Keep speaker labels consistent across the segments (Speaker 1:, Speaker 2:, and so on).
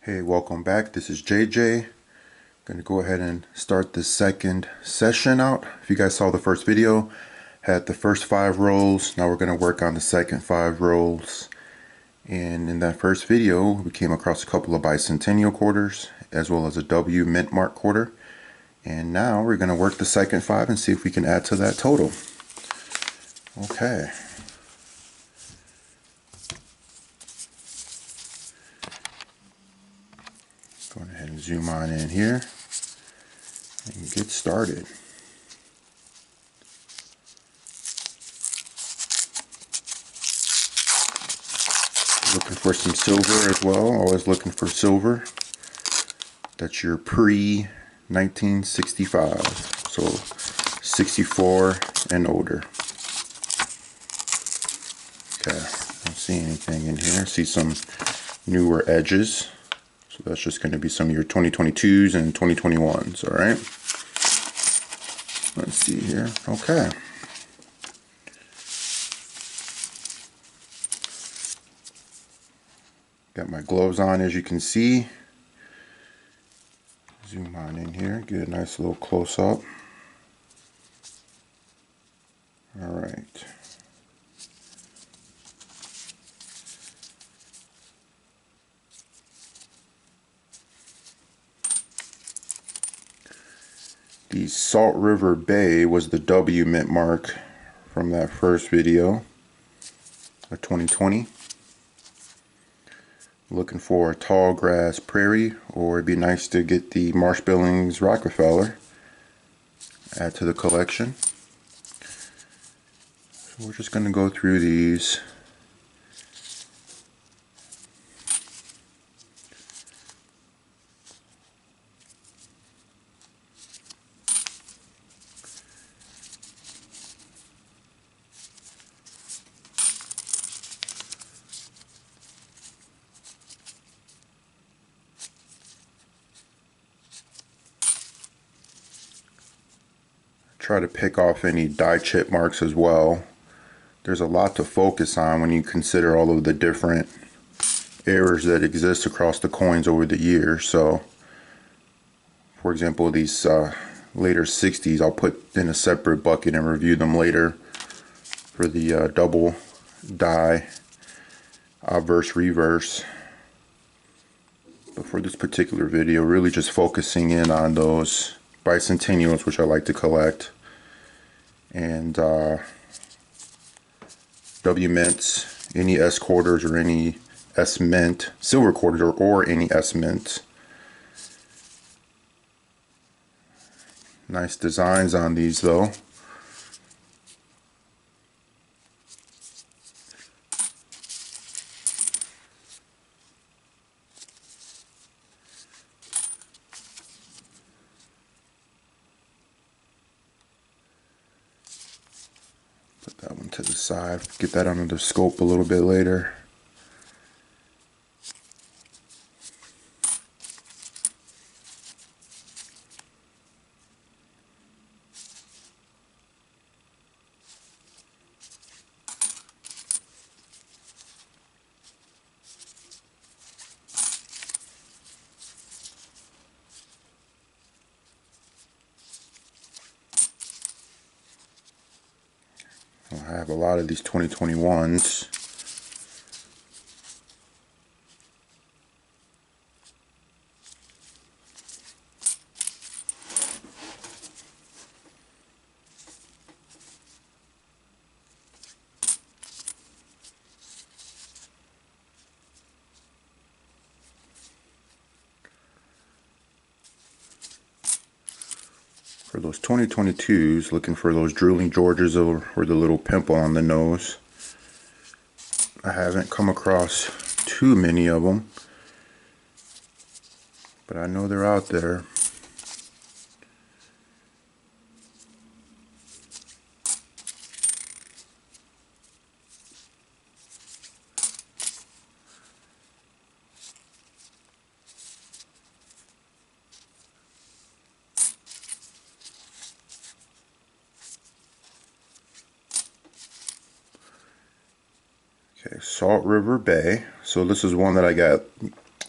Speaker 1: Hey, welcome back. This is JJ. Going to go ahead and start the second session out. If you guys saw the first video, had the first 5 rolls. Now we're going to work on the second 5 rolls. And in that first video, we came across a couple of bicentennial quarters as well as a W mint mark quarter. And now we're going to work the second 5 and see if we can add to that total. Okay. Going ahead and zoom on in here and get started. Looking for some silver as well. Always looking for silver. That's your pre-1965. So 64 and older. Okay, I don't see anything in here. I see some newer edges. So that's just going to be some of your 2022s and 2021s, all right? Let's see here. Okay. Got my gloves on, as you can see. Zoom on in here, get a nice little close-up. All right. The Salt River Bay was the W mint mark from that first video of 2020. Looking for a tall grass prairie, or it'd be nice to get the Marsh Billings Rockefeller. Add to the collection. So we're just going to go through these. Try to pick off any die chip marks as well. There's a lot to focus on when you consider all of the different errors that exist across the coins over the years. So, for example, these later 60s, I'll put in a separate bucket and review them later for the double die obverse reverse. But for this particular video, really just focusing in on those bicentennials, which I like to collect, and W mints, any S quarters or any S mint, silver quarters or any S mint. Nice designs on these though. Put that one to the side, get that under the scope a little bit later. I have a lot of these 2021s. For those 2022s, looking for those drooling Georges or the little pimple on the nose. I haven't come across too many of them, but I know they're out there. Okay, Salt River Bay. So this is one that I got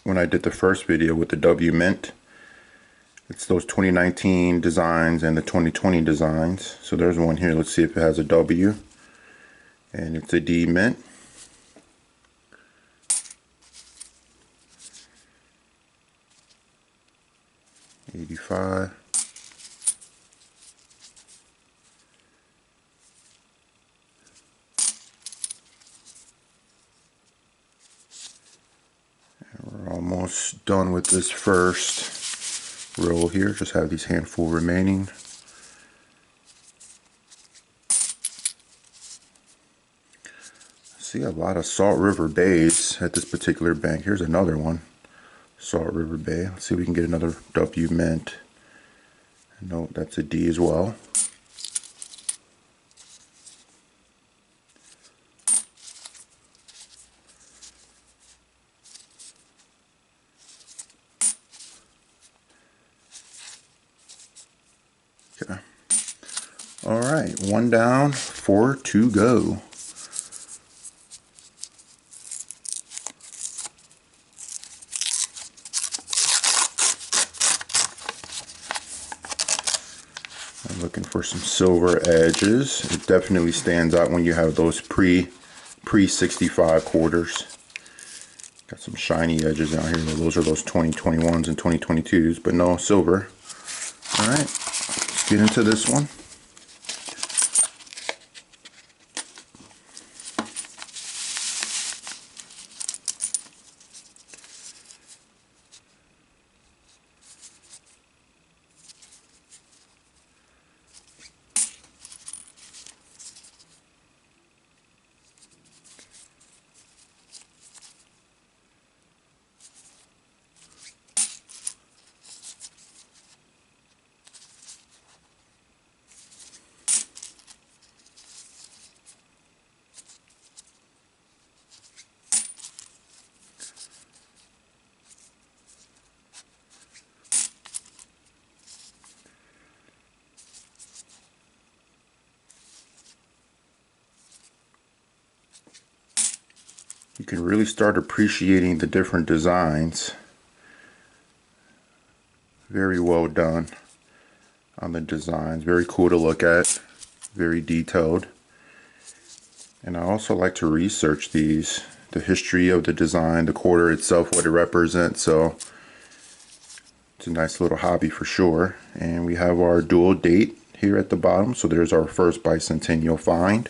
Speaker 1: when I did the first video with the W Mint. It's those 2019 designs and the 2020 designs. So there's one here. Let's see if it has a W. And it's a D Mint. $85. And we're almost done with this first row here. Just have these handful remaining. See a lot of Salt River Bays at this particular bank. Here's another one. Salt River Bay. Let's see if we can get another W Mint. No, that's a D as well. Okay. All right, one down, 4 to go. I'm looking for some silver edges. It definitely stands out when you have those pre-65 quarters. Got some shiny edges out here. Those are those 2021s and 2022s, but no silver. All right, let's get into this one. You can really start appreciating the different designs. Very well done on the designs. Very cool to look at. Very detailed. And I also like to research these. The history of the design, the quarter itself, what it represents. So it's a nice little hobby for sure. And we have our dual date here at the bottom. So there's our first bicentennial find.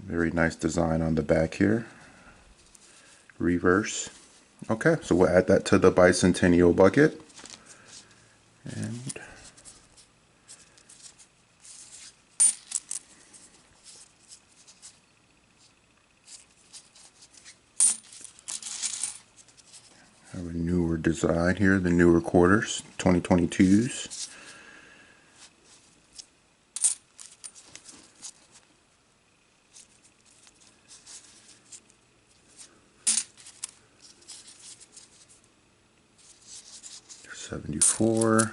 Speaker 1: Very nice design on the back here. Reverse. Okay, so we'll add that to the bicentennial bucket. And have a newer design here, the newer quarters, 2022s. $74.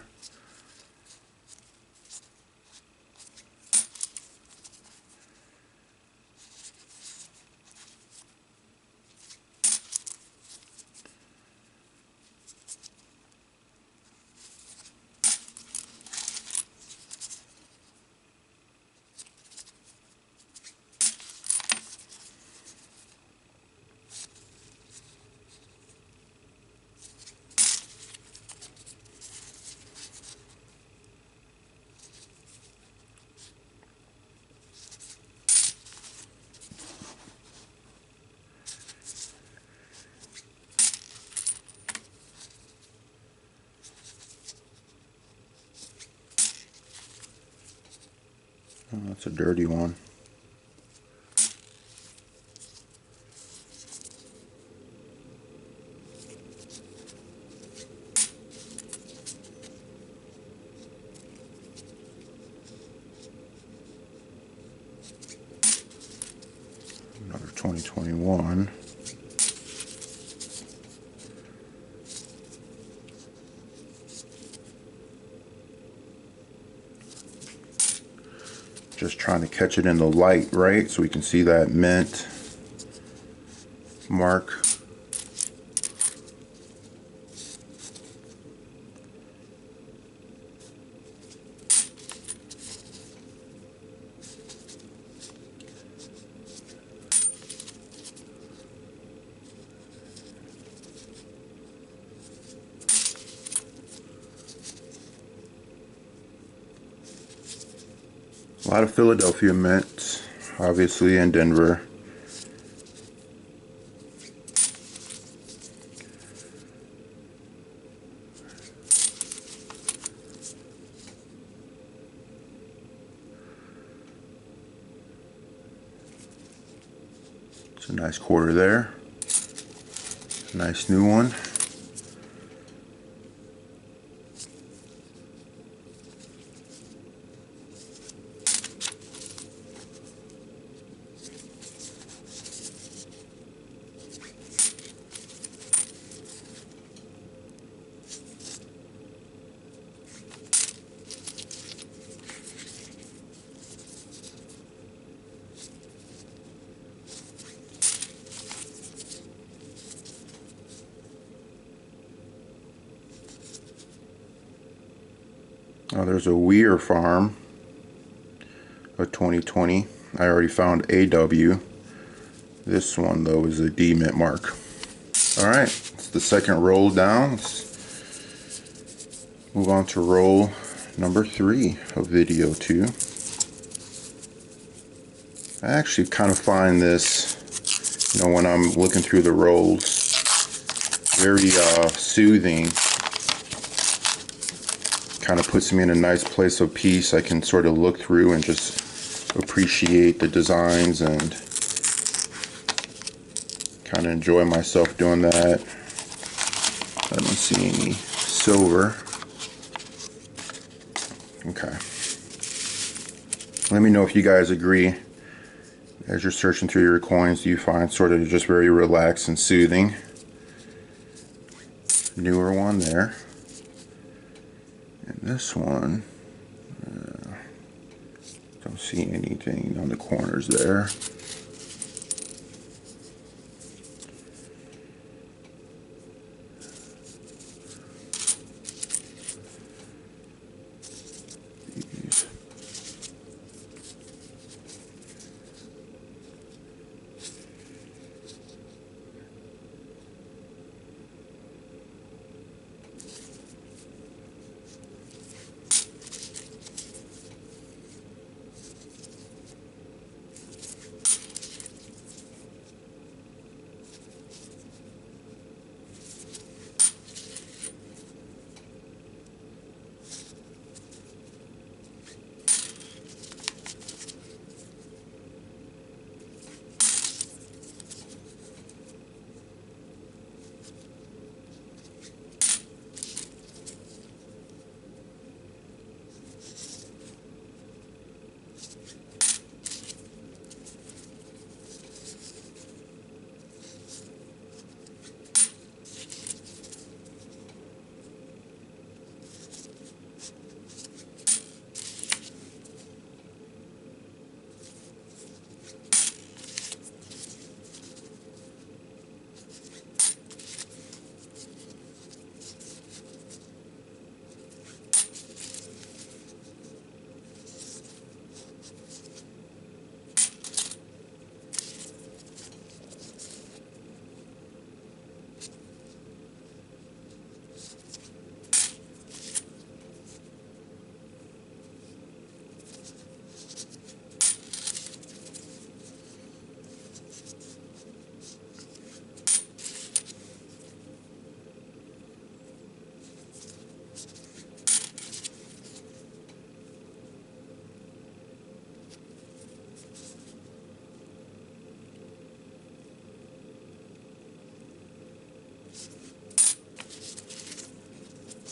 Speaker 1: Oh, that's a dirty one. Another 2021. Just trying to catch it in the light, right? So we can see that mint mark A lot of Philadelphia mints, obviously, in Denver. It's a nice quarter there. Nice new one. Oh, there's a Weir Farm, a 2020. I already found AW. This one though is a D mint mark. Alright, it's the second roll down. Let's move on to roll number 3 of video 2. I actually kind of find this, you know, when I'm looking through the rolls, very soothing. Kind of puts me in a nice place of peace. I can sort of look through and just appreciate the designs and kind of enjoy myself doing that. I don't see any silver. Okay. Let me know if you guys agree. As you're searching through your coins, do you find sort of just very relaxed and soothing? Newer one there. And this one, don't see anything on the corners there.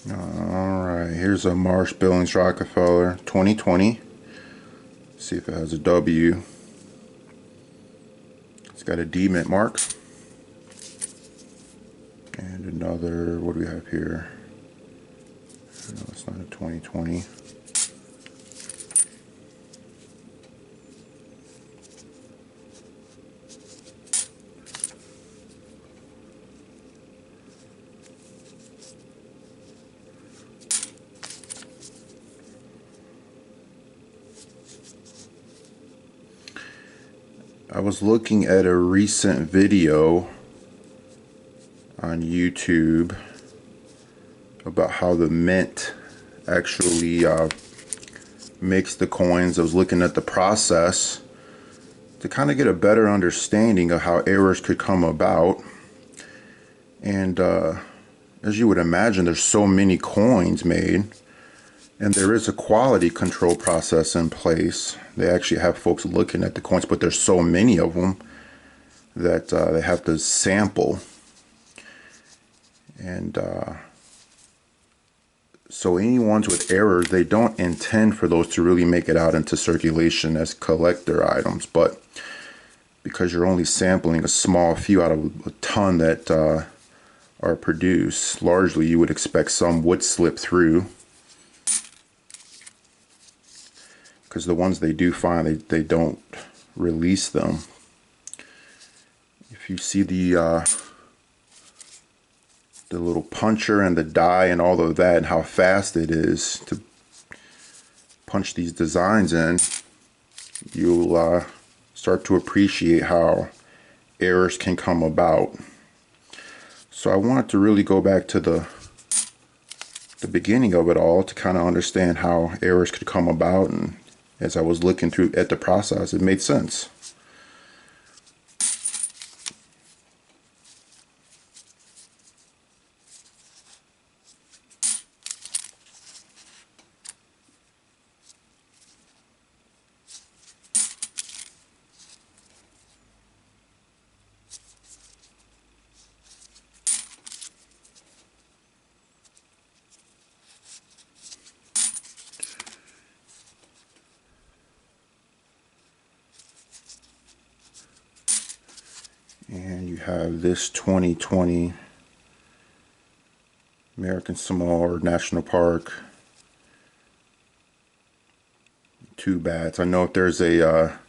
Speaker 1: Alright, here's a Marsh Billings Rockefeller 2020. See if it has a W. It's got a D mint mark. And another, what do we have here? No, it's not a 2020. I was looking at a recent video on YouTube about how the mint actually makes the coins. I was looking at the process to kind of get a better understanding of how errors could come about. And as you would imagine, there's so many coins made, and there is a quality control process in place. They actually have folks looking at the coins, but there's so many of them that they have to sample. And so any ones with errors, they don't intend for those to really make it out into circulation as collector items. But because you're only sampling a small few out of a ton that are produced, largely you would expect some would slip through. Because the ones they do find, they don't release them. If you see the little puncher and the die and all of that and how fast it is to punch these designs in, you'll start to appreciate how errors can come about. So I wanted to really go back to the beginning of it all to kind of understand how errors could come about, and as I was looking through at the process, it made sense. And you have this 2020 American Samoa or National Park. 2 bats. I know if there's a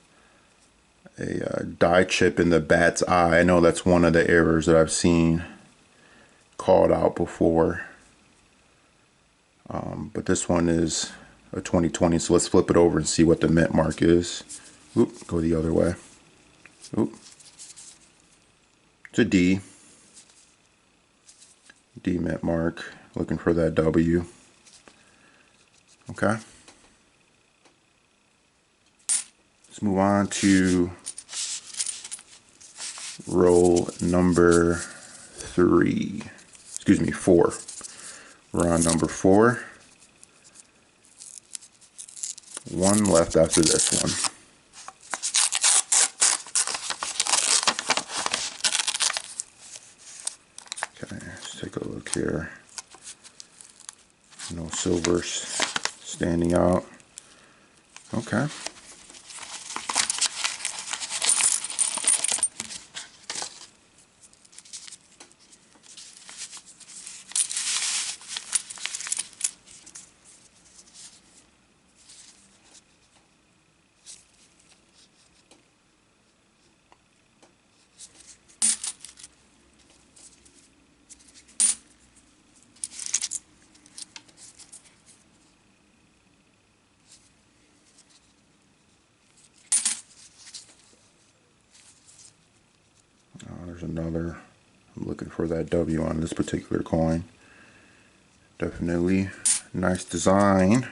Speaker 1: die chip in the bat's eye, I know that's one of the errors that I've seen called out before. But this one is a 2020, so let's flip it over and see what the mint mark is. Oop, go the other way. Oop. It's a D. D mint mark. Looking for that W. Okay. Let's move on to roll number 3. Excuse me, 4. We're on number 4. 1 left after this one. Okay, let's take a look here. No silvers standing out. Okay. There's another. I'm looking for that W on this particular coin. Definitely nice design.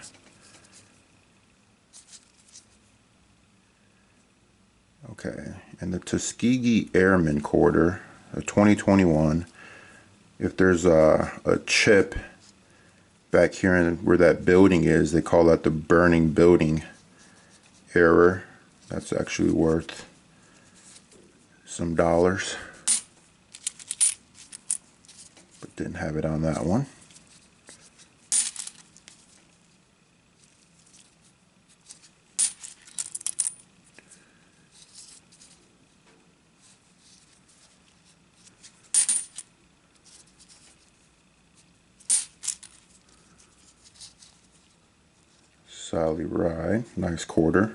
Speaker 1: Okay, and the Tuskegee Airman Quarter, a 2021. If there's a chip back here in where that building is, they call that the burning building error. That's actually worth some dollars, but didn't have it on that one. Sally Ride, nice quarter.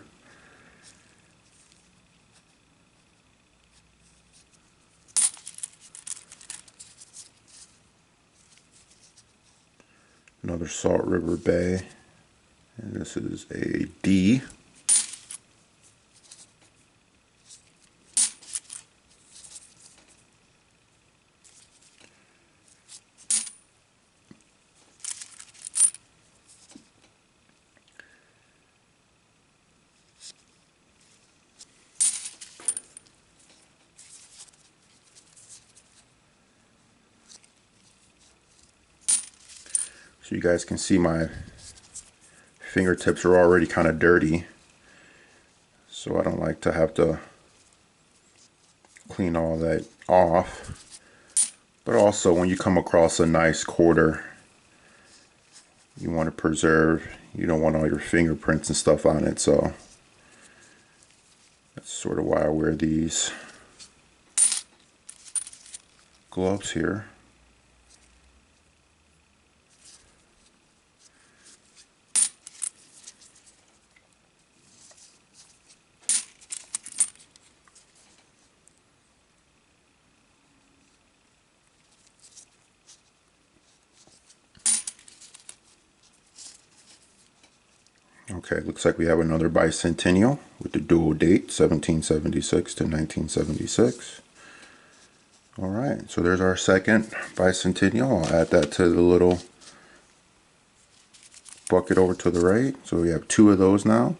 Speaker 1: Another Salt River Bay, and this is a D. So you guys can see my fingertips are already kind of dirty, so I don't like to have to clean all that off. But also, when you come across a nice quarter, you want to preserve, you don't want all your fingerprints and stuff on it, so that's sort of why I wear these gloves here. Okay, looks like we have another bicentennial with the dual date, 1776 to 1976. All right, so there's our second bicentennial. I'll add that to the little bucket over to the right. So we have 2 of those now.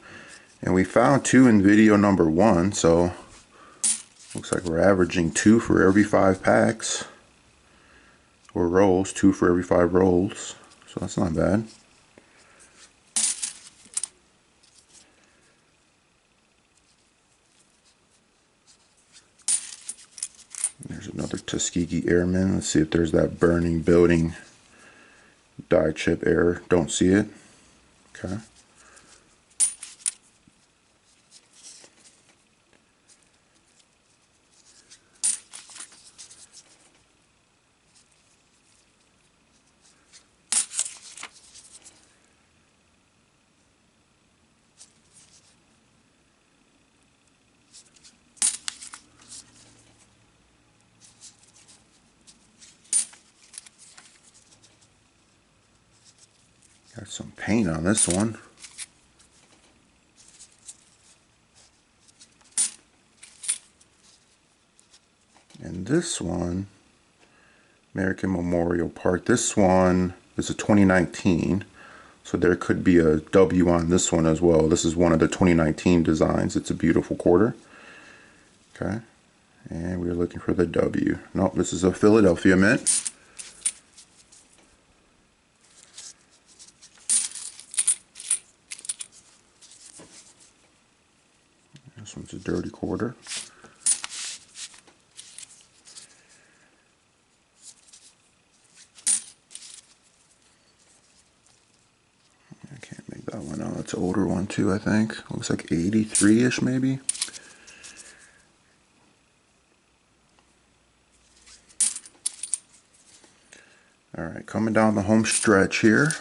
Speaker 1: And we found 2 in video number 1, so looks like we're averaging 2 for every 5 packs. Or rolls, 2 for every 5 rolls. So that's not bad. There's another Tuskegee Airman. Let's see if there's that burning building die chip error. Don't see it. Okay. Got some paint on this one. And this one, American Memorial Park, this one is a 2019. So there could be a W on this one as well. This is one of the 2019 designs. It's a beautiful quarter. Okay. And we're looking for the W. Nope, this is a Philadelphia Mint. This one's a dirty quarter. I can't make that one out. It's an older one too, I think. Looks like 83-ish maybe. Alright, coming down the home stretch here.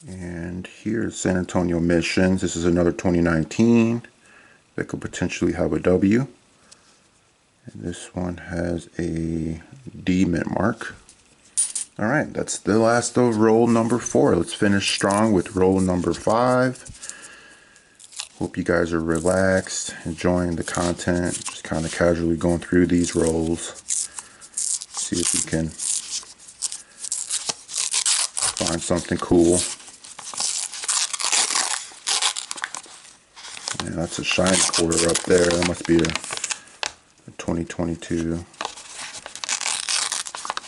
Speaker 1: And here's San Antonio Missions. This is another 2019 that could potentially have a W. And this one has a D mint mark. Alright, that's the last of roll number 4. Let's finish strong with roll number 5. Hope you guys are relaxed, enjoying the content, just kind of casually going through these rolls. See if we can find something cool. Yeah, that's a shiny quarter up there. That must be a 2022.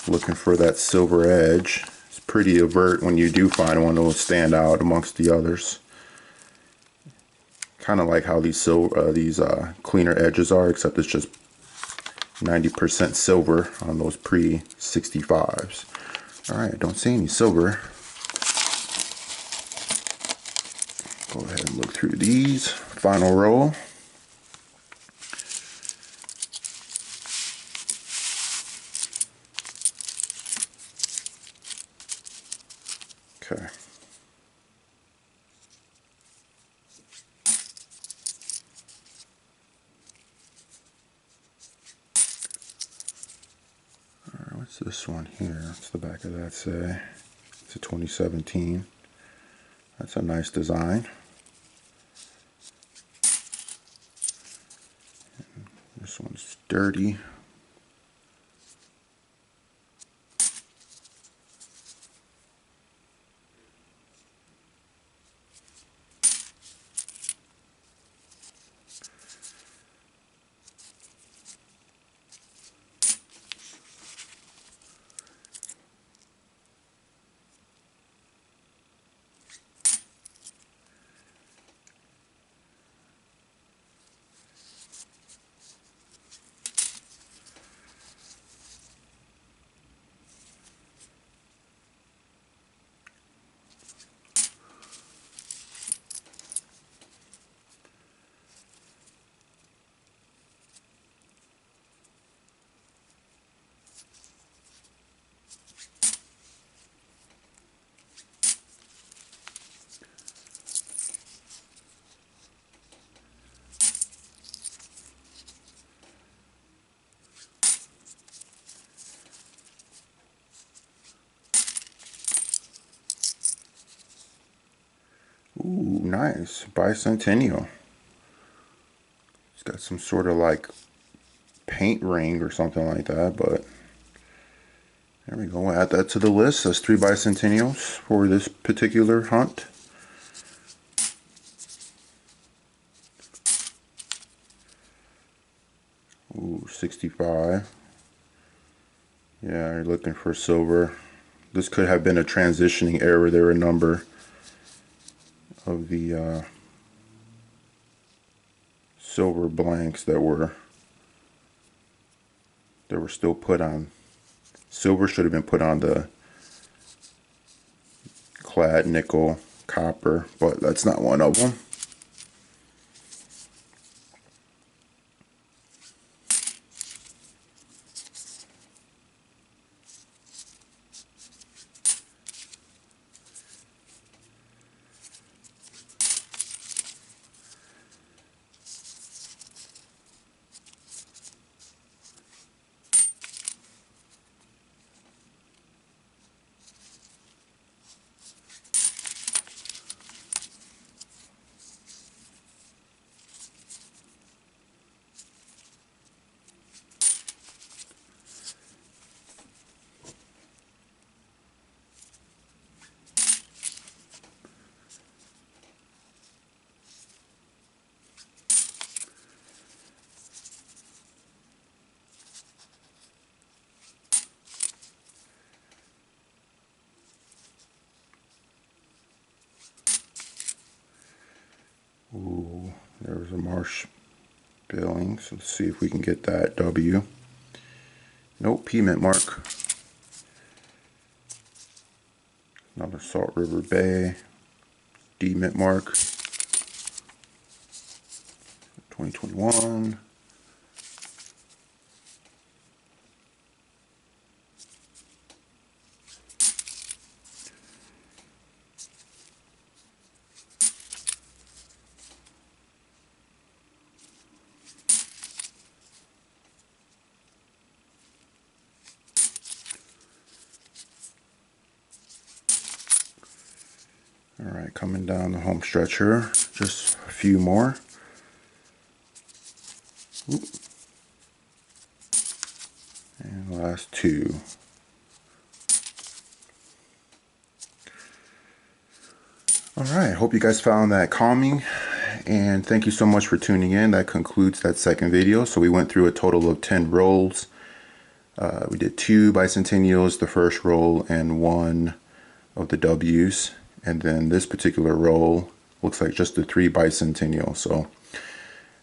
Speaker 1: Looking for that silver edge. It's pretty overt when you do find one that will stand out amongst the others. Kind of like how these cleaner edges are, except it's just 90% silver on those pre-65s. Alright, I don't see any silver. Go ahead and look through these. Final roll. Okay. Alright, what's this one here? What's the back of that say? It's a 2017. That's a nice design. This one's dirty. nice. Bicentennial. It's got some sort of like paint ring or something like that, but there we go. We'll add that to the list. That's 3 bicentennials for this particular hunt. Ooh, 65. Yeah, you're looking for silver. This could have been a transitioning error. There were a number of the silver blanks that were still put on. Silver should have been put on the clad nickel copper, but that's not one of them. Ooh, there's a Marsh Billings. Let's see if we can get that W. Nope, P mint mark. Another Salt River Bay. D mint mark. 2021. Alright, coming down the home stretch here. Just a few more. Oop. And last 2. Alright, hope you guys found that calming. And thank you so much for tuning in. That concludes that second video. So we went through a total of 10 rolls. We did 2 bicentennials, the first roll, and 1 of the W's. And then this particular roll looks like just the 3 bicentennial. So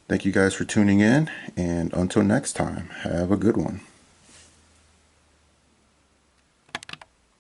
Speaker 1: thank you guys for tuning in, and until next time, have a good one.